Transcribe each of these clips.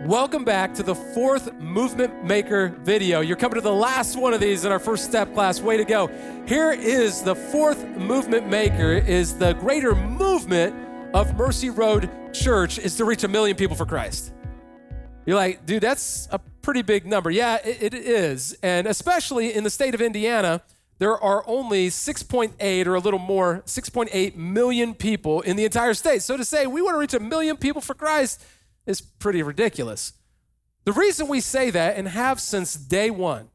Welcome back to the fourth Movement Maker video. You're coming to the last one of these in our first step class. Way to go. Here is the fourth Movement Maker, is the greater movement of Mercy Road Church is to reach 1 million people for Christ. You're like, dude, that's a pretty big number. Yeah, it is. And especially in the state of Indiana, there are only 6.8 or a little more, 6.8 million people in the entire state. So to say we want to reach 1 million people for Christ is pretty ridiculous. The reason we say that, and have since day one,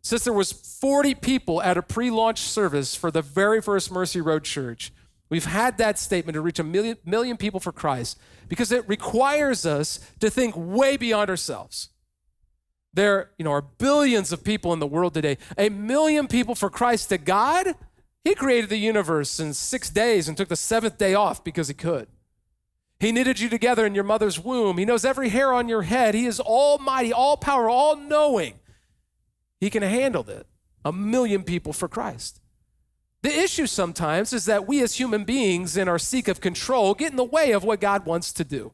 since there was 40 people at a pre-launch service for the very first Mercy Road Church, we've had that statement to reach 1 million people for Christ because it requires us to think way beyond ourselves. There, are billions of people in the world today. 1 million people for Christ to God? He created the universe in 6 days and took the seventh day off because he could. He knitted you together in your mother's womb. He knows every hair on your head. He is almighty, all power, all knowing. He can handle it. 1 million people for Christ. The issue sometimes is that we as human beings in our seek of control get in the way of what God wants to do.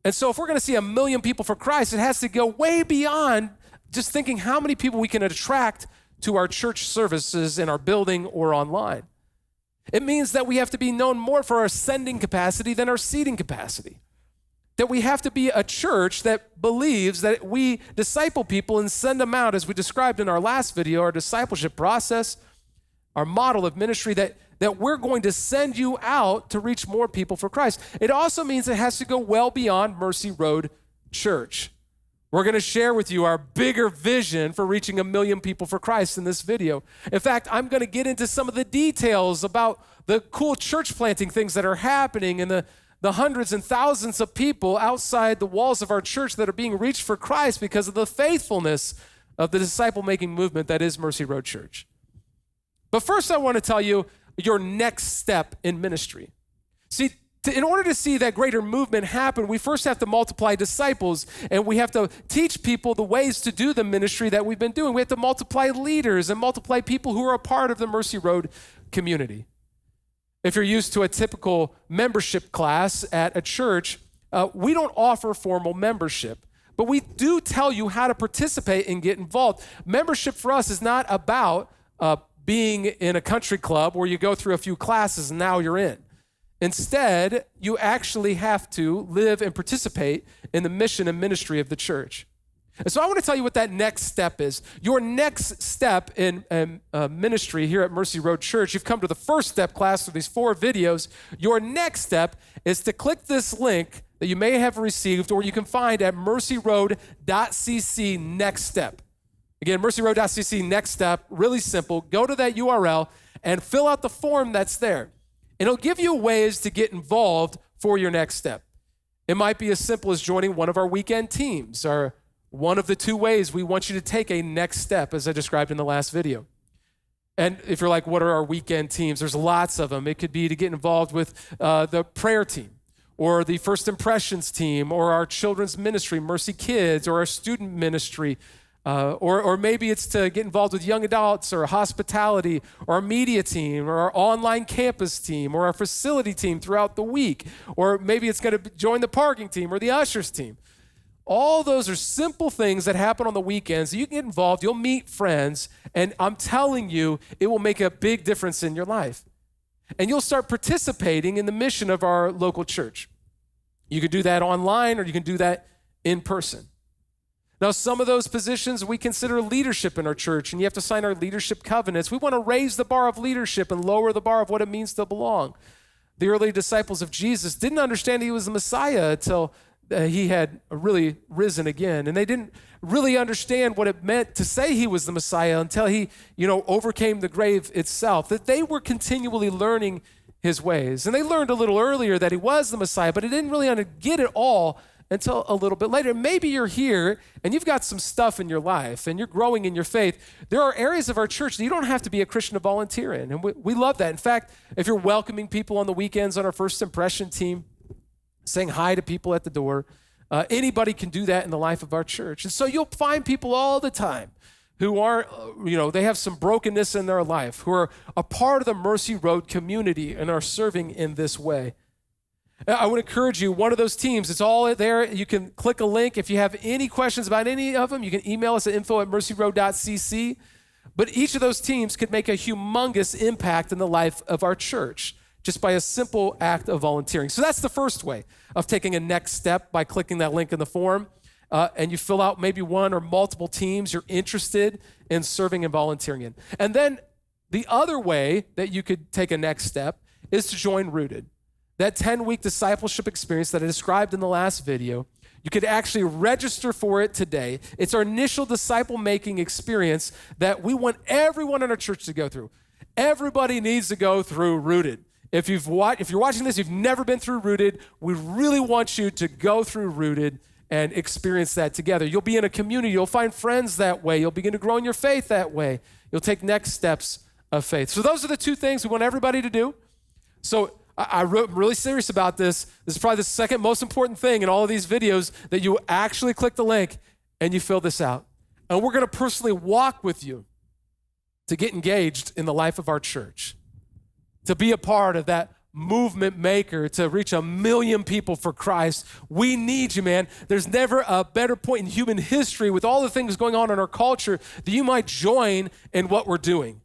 And so if we're going to see 1 million people for Christ, it has to go way beyond just thinking how many people we can attract to our church services in our building or online. It means that we have to be known more for our sending capacity than our seating capacity. That we have to be a church that believes that we disciple people and send them out, as we described in our last video, our discipleship process, our model of ministry, that we're going to send you out to reach more people for Christ. It also means it has to go well beyond Mercy Road Church. We're going to share with you our bigger vision for reaching 1 million people for Christ in this video. In fact, I'm going to get into some of the details about the cool church planting things that are happening and the hundreds and thousands of people outside the walls of our church that are being reached for Christ because of the faithfulness of the disciple-making movement that is Mercy Road Church. But first, I want to tell you your next step in ministry. See, in order to see that greater movement happen, we first have to multiply disciples, and we have to teach people the ways to do the ministry that we've been doing. We have to multiply leaders and multiply people who are a part of the Mercy Road community. If you're used to a typical membership class at a church, we don't offer formal membership, but we do tell you how to participate and get involved. Membership for us is not about being in a country club where you go through a few classes and now you're in. Instead, you actually have to live and participate in the mission and ministry of the church. And so I want to tell you what that next step is. Your next step in ministry here at Mercy Road Church, you've come to the first step class of these 4 videos. Your next step is to click this link that you may have received or you can find at mercyroad.cc next step. Again, mercyroad.cc next step, really simple. Go to that URL and fill out the form that's there. And it'll give you ways to get involved for your next step. It might be as simple as joining one of our weekend teams, or one of the 2 ways we want you to take a next step, as I described in the last video. And if you're like, what are our weekend teams? There's lots of them. It could be to get involved with the prayer team, or the First Impressions team, or our children's ministry, Mercy Kids, or our student ministry, or maybe it's to get involved with young adults or hospitality or our media team or our online campus team or our facility team throughout the week. Or maybe it's going to join the parking team or the ushers team. All those are simple things that happen on the weekends. You can get involved, you'll meet friends, and I'm telling you, it will make a big difference in your life. And you'll start participating in the mission of our local church. You can do that online or you can do that in person. Now, some of those positions we consider leadership in our church, and you have to sign our leadership covenants. We want to raise the bar of leadership and lower the bar of what it means to belong. The early disciples of Jesus didn't understand he was the Messiah until he had really risen again. And they didn't really understand what it meant to say he was the Messiah until he, overcame the grave itself, that they were continually learning his ways. And they learned a little earlier that he was the Messiah, but they didn't really get it all until a little bit later. Maybe you're here and you've got some stuff in your life and you're growing in your faith. There are areas of our church that you don't have to be a Christian to volunteer in, and we love that. In fact, if you're welcoming people on the weekends on our First Impression team, saying hi to people at the door, anybody can do that in the life of our church. And so you'll find people all the time who are, they have some brokenness in their life, who are a part of the Mercy Road community and are serving in this way. I would encourage you, one of those teams, it's all there. You can click a link. If you have any questions about any of them, you can email us at info@mercyroad.cc. But each of those teams could make a humongous impact in the life of our church just by a simple act of volunteering. So that's the first way of taking a next step, by clicking that link in the form. And you fill out maybe one or multiple teams you're interested in serving and volunteering in. And then the other way that you could take a next step is to join Rooted. That 10-week discipleship experience that I described in the last video, you could actually register for it today. It's our initial disciple-making experience that we want everyone in our church to go through. Everybody needs to go through Rooted. If you're watching this, you've never been through Rooted, we really want you to go through Rooted and experience that together. You'll be in a community. You'll find friends that way. You'll begin to grow in your faith that way. You'll take next steps of faith. So those are the two things we want everybody to do. So I'm really serious about this. This is probably the second most important thing in all of these videos, that you actually click the link and you fill this out. And we're going to personally walk with you to get engaged in the life of our church, to be a part of that movement maker, to reach 1 million people for Christ. We need you, man. There's never a better point in human history, with all the things going on in our culture, that you might join in what we're doing.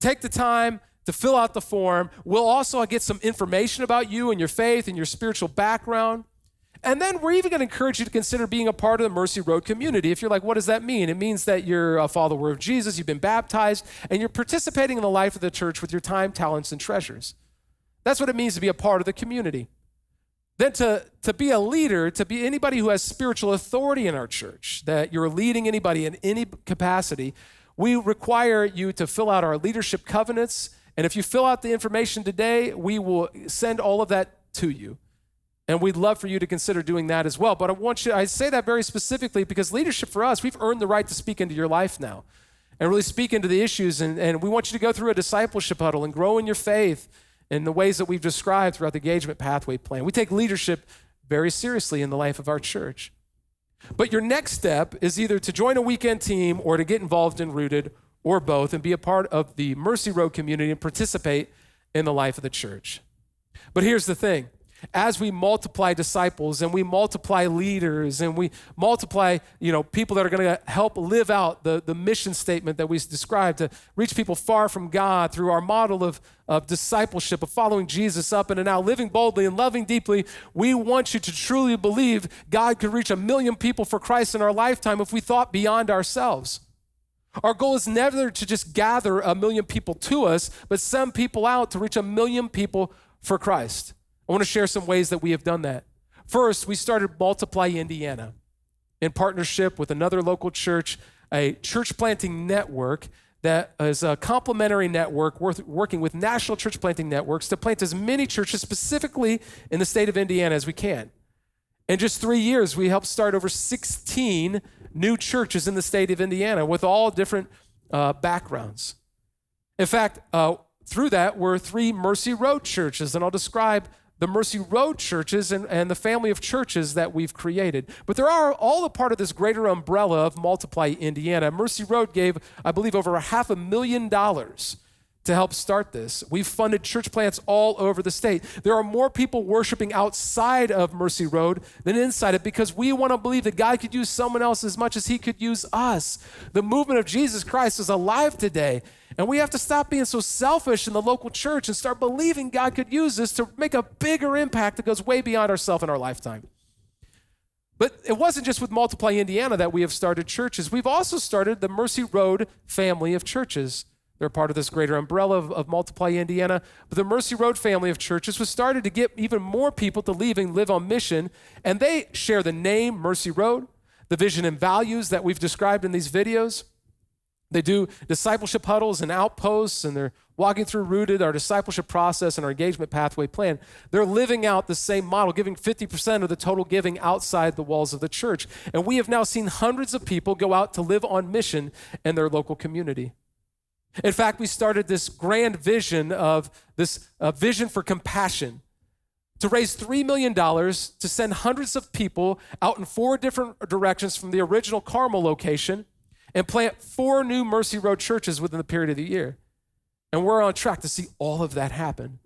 Take the time to fill out the form. We'll also get some information about you and your faith and your spiritual background. And then we're even going to encourage you to consider being a part of the Mercy Road community. If you're like, what does that mean? It means that you're a follower of Jesus, you've been baptized, and you're participating in the life of the church with your time, talents, and treasures. That's what it means to be a part of the community. Then to be a leader, to be anybody who has spiritual authority in our church, that you're leading anybody in any capacity, we require you to fill out our leadership covenants. And if you fill out the information today, we will send all of that to you. And we'd love for you to consider doing that as well. But I say that very specifically because leadership for us, we've earned the right to speak into your life now and really speak into the issues. And we want you to go through a discipleship huddle and grow in your faith in the ways that we've described throughout the engagement pathway plan. We take leadership very seriously in the life of our church. But your next step is either to join a weekend team or to get involved in Rooted, or both, and be a part of the Mercy Road community and participate in the life of the church. But here's the thing. As we multiply disciples and we multiply leaders and we multiply, people that are going to help live out the mission statement that we described, to reach people far from God through our model of discipleship, of following Jesus up and out, living boldly and loving deeply, we want you to truly believe God could reach 1 million people for Christ in our lifetime if we thought beyond ourselves. Our goal is never to just gather 1 million people to us, but send people out to reach 1 million people for Christ. I want to share some ways that we have done that. First, we started Multiply Indiana in partnership with another local church, a church planting network that is a complementary network working with national church planting networks to plant as many churches specifically in the state of Indiana as we can. In just 3 years, we helped start over 16 new churches in the state of Indiana with all different backgrounds. In fact, through that were 3 Mercy Road churches, and I'll describe the Mercy Road churches and the family of churches that we've created. But they're all a part of this greater umbrella of Multiply Indiana. Mercy Road gave, I believe, over $500,000 to help start this. We've funded church plants all over the state. There are more people worshiping outside of Mercy Road than inside it, because we want to believe that God could use someone else as much as he could use us. The movement of Jesus Christ is alive today. And we have to stop being so selfish in the local church and start believing God could use us to make a bigger impact that goes way beyond ourselves in our lifetime. But it wasn't just with Multiply Indiana that we have started churches. We've also started the Mercy Road family of churches. They're part of this greater umbrella of Multiply Indiana. But the Mercy Road family of churches was started to get even more people to leave and live on mission. And they share the name Mercy Road, the vision and values that we've described in these videos. They do discipleship huddles and outposts, and they're walking through Rooted, our discipleship process and our engagement pathway plan. They're living out the same model, giving 50% of the total giving outside the walls of the church. And we have now seen hundreds of people go out to live on mission in their local community. In fact, we started this grand vision of this vision for compassion to raise $3 million to send hundreds of people out in 4 different directions from the original Carmel location and plant 4 new Mercy Road churches within the period of the year. And we're on track to see all of that happen.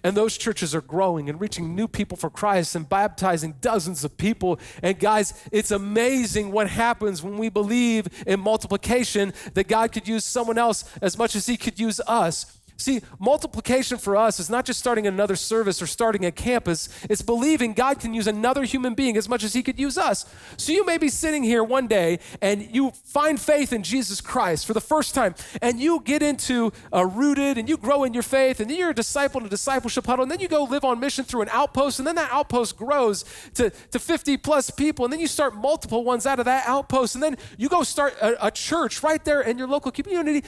And those churches are growing and reaching new people for Christ and baptizing dozens of people. And guys, it's amazing what happens when we believe in multiplication, that God could use someone else as much as he could use us. See, multiplication for us is not just starting another service or starting a campus. It's believing God can use another human being as much as he could use us. So you may be sitting here one day and you find faith in Jesus Christ for the first time, and you get into rooted and you grow in your faith, and then you're a disciple in a discipleship huddle, and then you go live on mission through an outpost, and then that outpost grows to 50 plus people, and then you start multiple ones out of that outpost, and then you go start a church right there in your local community.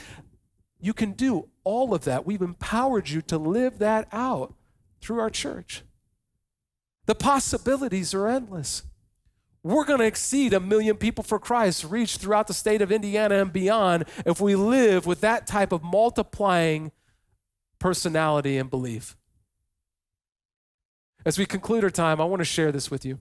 You can do all of that. We've empowered you to live that out through our church. The possibilities are endless. We're going to exceed 1 million people for Christ reached throughout the state of Indiana and beyond if we live with that type of multiplying personality and belief. As we conclude our time, I want to share this with you.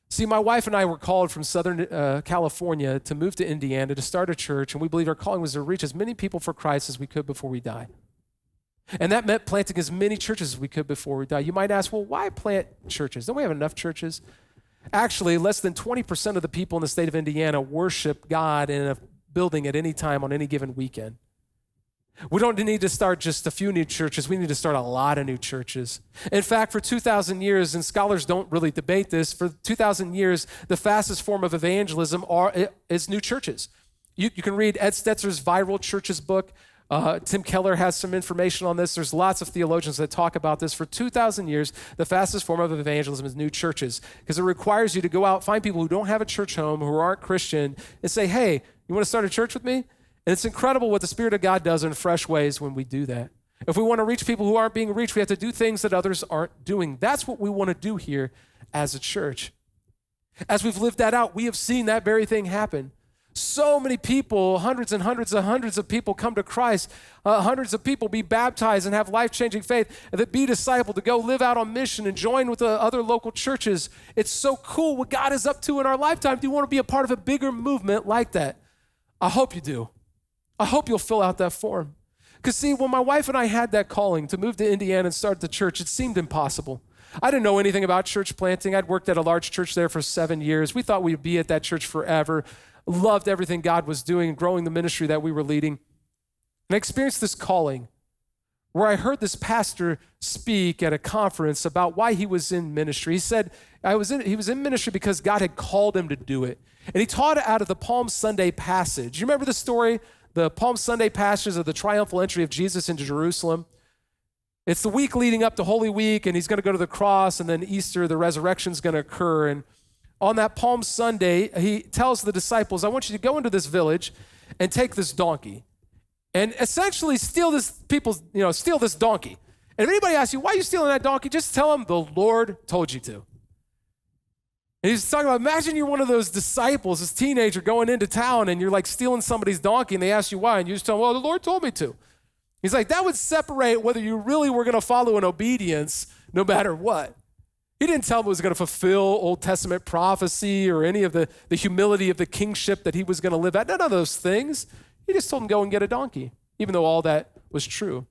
See, my wife and I were called from Southern California to move to Indiana to start a church, and we believe our calling was to reach as many people for Christ as we could before we die. And that meant planting as many churches as we could before we die. You might ask, well, why plant churches? Don't we have enough churches? Actually, less than 20% of the people in the state of Indiana worship God in a building at any time on any given weekend. We don't need to start just a few new churches. We need to start a lot of new churches. In fact, for 2,000 years, and scholars don't really debate this, for 2,000 years, the fastest form of evangelism is new churches. You can read Ed Stetzer's Viral Churches book. Tim Keller has some information on this. There's lots of theologians that talk about this. For 2,000 years, the fastest form of evangelism is new churches, because it requires you to go out, find people who don't have a church home, who aren't Christian, and say, hey, you want to start a church with me? And it's incredible what the Spirit of God does in fresh ways when we do that. If we want to reach people who aren't being reached, we have to do things that others aren't doing. That's what we want to do here as a church. As we've lived that out, we have seen that very thing happen. So many people, hundreds and hundreds and hundreds of people come to Christ, hundreds of people be baptized and have life-changing faith, and that be discipled, to go live out on mission and join with the other local churches. It's so cool what God is up to in our lifetime. Do you want to be a part of a bigger movement like that? I hope you do. I hope you'll fill out that form. Because see, when my wife and I had that calling to move to Indiana and start the church, it seemed impossible. I didn't know anything about church planting. I'd worked at a large church there for 7 years. We thought we'd be at that church forever. Loved everything God was doing and growing the ministry that we were leading. And I experienced this calling where I heard this pastor speak at a conference about why he was in ministry. He said he was in ministry because God had called him to do it. And he taught it out of the Palm Sunday passage. You remember the story? The Palm Sunday passage of the triumphal entry of Jesus into Jerusalem. It's the week leading up to Holy Week, and he's going to go to the cross, and then Easter, the resurrection is going to occur. And on that Palm Sunday, he tells the disciples, I want you to go into this village and take this donkey and essentially steal this donkey. And if anybody asks you, why are you stealing that donkey? Just tell them the Lord told you to. And he's talking about, imagine you're one of those disciples, this teenager going into town, and you're like stealing somebody's donkey, and they ask you why, and you just tell them, well, the Lord told me to. He's like, that would separate whether you really were going to follow in obedience no matter what. He didn't tell them it was going to fulfill Old Testament prophecy or any of the humility of the kingship that he was going to live at. None of those things. He just told him, go and get a donkey, even though all that was true.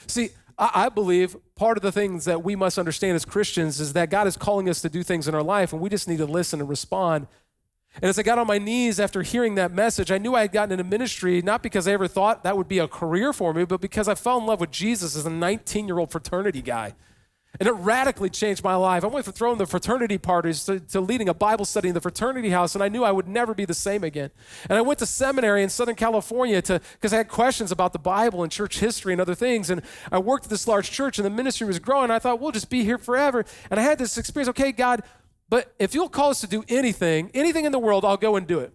See, I believe part of the things that we must understand as Christians is that God is calling us to do things in our life, and we just need to listen and respond. And as I got on my knees after hearing that message, I knew I had gotten into ministry, not because I ever thought that would be a career for me, but because I fell in love with Jesus as a 19-year-old fraternity guy. And it radically changed my life. I went from throwing the fraternity parties to leading a Bible study in the fraternity house, and I knew I would never be the same again. And I went to seminary in Southern California because I had questions about the Bible and church history and other things. And I worked at this large church, and the ministry was growing. I thought, we'll just be here forever. And I had this experience, okay, God, but if you'll call us to do anything in the world, I'll go and do it.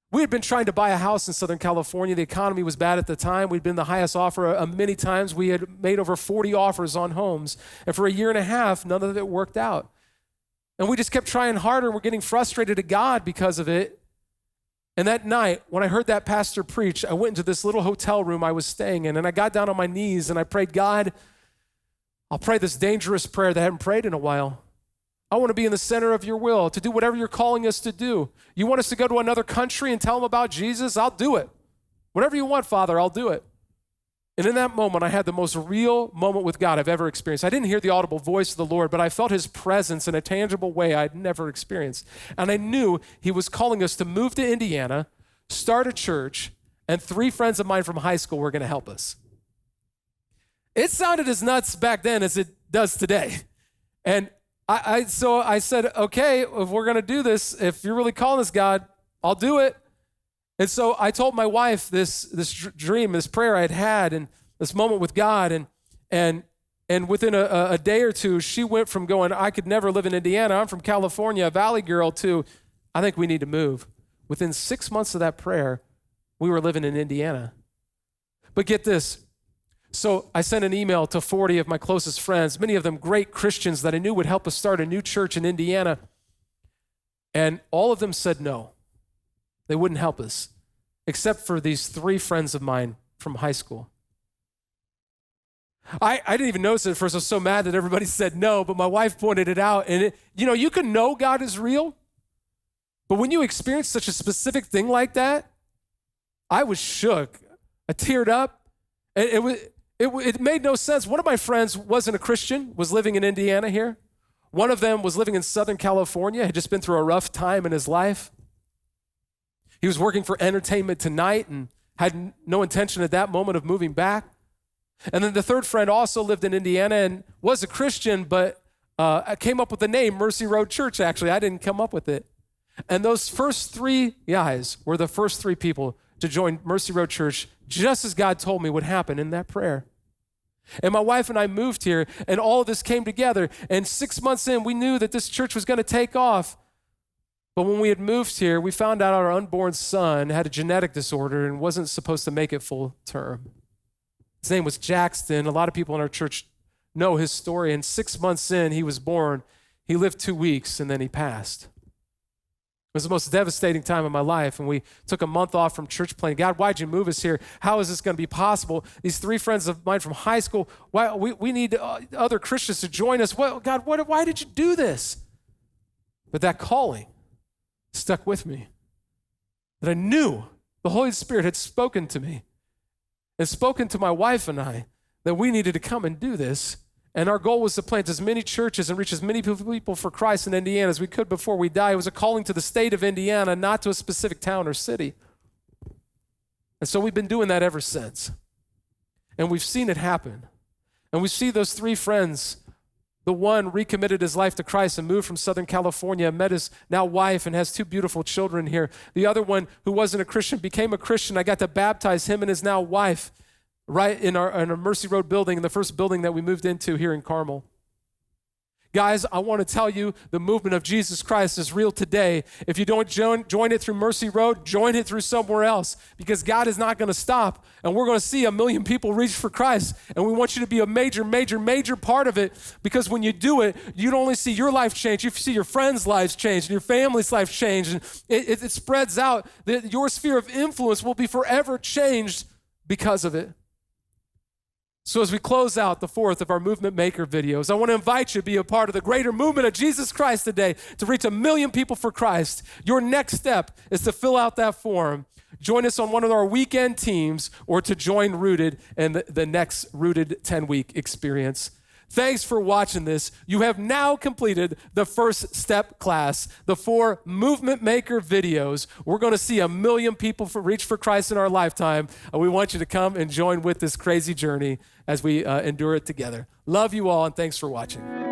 We had been trying to buy a house in Southern California. The economy was bad at the time. We'd been the highest offer many times. We had made over 40 offers on homes. And for a year and a half, none of it worked out. And we just kept trying harder. We're getting frustrated at God because of it. And that night, when I heard that pastor preach, I went into this little hotel room I was staying in, and I got down on my knees and I prayed, God, I'll pray this dangerous prayer that I haven't prayed in a while. I want to be in the center of your will, to do whatever you're calling us to do. You want us to go to another country and tell them about Jesus? I'll do it. Whatever you want, Father, I'll do it. And in that moment, I had the most real moment with God I've ever experienced. I didn't hear the audible voice of the Lord, but I felt his presence in a tangible way I'd never experienced. And I knew he was calling us to move to Indiana, start a church, and 3 friends of mine from high school were going to help us. It sounded as nuts back then as it does today. And so I said, okay, if we're going to do this, if you're really calling us, God, I'll do it. And so I told my wife this dream, this prayer I had and this moment with God. And within a day or two, she went from going, I could never live in Indiana, I'm from California, a valley girl, to I think we need to move. Within 6 months of that prayer, we were living in Indiana. But get this. So I sent an email to 40 of my closest friends, many of them great Christians that I knew would help us start a new church in Indiana. And all of them said no. They wouldn't help us, except for these 3 friends of mine from high school. I didn't even notice it at first. I was so mad that everybody said no, but my wife pointed it out. And you can know God is real, but when you experience such a specific thing like that, I was shook. I teared up. It made no sense. One of my friends wasn't a Christian, was living in Indiana here. One of them was living in Southern California, had just been through a rough time in his life. He was working for Entertainment Tonight and had no intention at that moment of moving back. And then the third friend also lived in Indiana and was a Christian, but I came up with the name Mercy Road Church, actually. I didn't come up with it. And those first 3 guys were the first 3 people to join Mercy Road Church, just as God told me would happen in that prayer. And my wife and I moved here, and all of this came together. And 6 months in, we knew that this church was going to take off. But when we had moved here, we found out our unborn son had a genetic disorder and wasn't supposed to make it full term. His name was Jackson. A lot of people in our church know his story. And 6 months in, he was born. He lived 2 weeks, and then he passed. It was the most devastating time of my life, and we took a month off from church planning. God, why'd you move us here? How is this going to be possible? These 3 friends of mine from high school, we need other Christians to join us. God, why did you do this? But that calling stuck with me, that I knew the Holy Spirit had spoken to me and spoken to my wife and I that we needed to come and do this. And our goal was to plant as many churches and reach as many people for Christ in Indiana as we could before we die. It was a calling to the state of Indiana, not to a specific town or city. And so we've been doing that ever since. And we've seen it happen. And we see those 3 friends. The one recommitted his life to Christ and moved from Southern California, met his now wife and has 2 beautiful children here. The other one who wasn't a Christian became a Christian. I got to baptize him and his now wife right in our Mercy Road building, in the first building that we moved into here in Carmel. Guys, I want to tell you the movement of Jesus Christ is real today. If you don't join it through Mercy Road, join it through somewhere else, because God is not going to stop, and we're going to see 1 million people reach for Christ, and we want you to be a major, major, major part of it, because when you do it, you don't only see your life change, you see your friends' lives change, and your family's life change, and it spreads out. Your sphere of influence will be forever changed because of it. So as we close out the 4th of our Movement Maker videos, I want to invite you to be a part of the greater movement of Jesus Christ today to reach 1 million people for Christ. Your next step is to fill out that form. Join us on one of our weekend teams or to join Rooted in the next Rooted 10-week experience. Thanks for watching this. You have now completed the first step class, the 4 Movement Maker videos. We're going to see 1 million people reach for Christ in our lifetime. And we want you to come and join with this crazy journey as we endure it together. Love you all, and thanks for watching.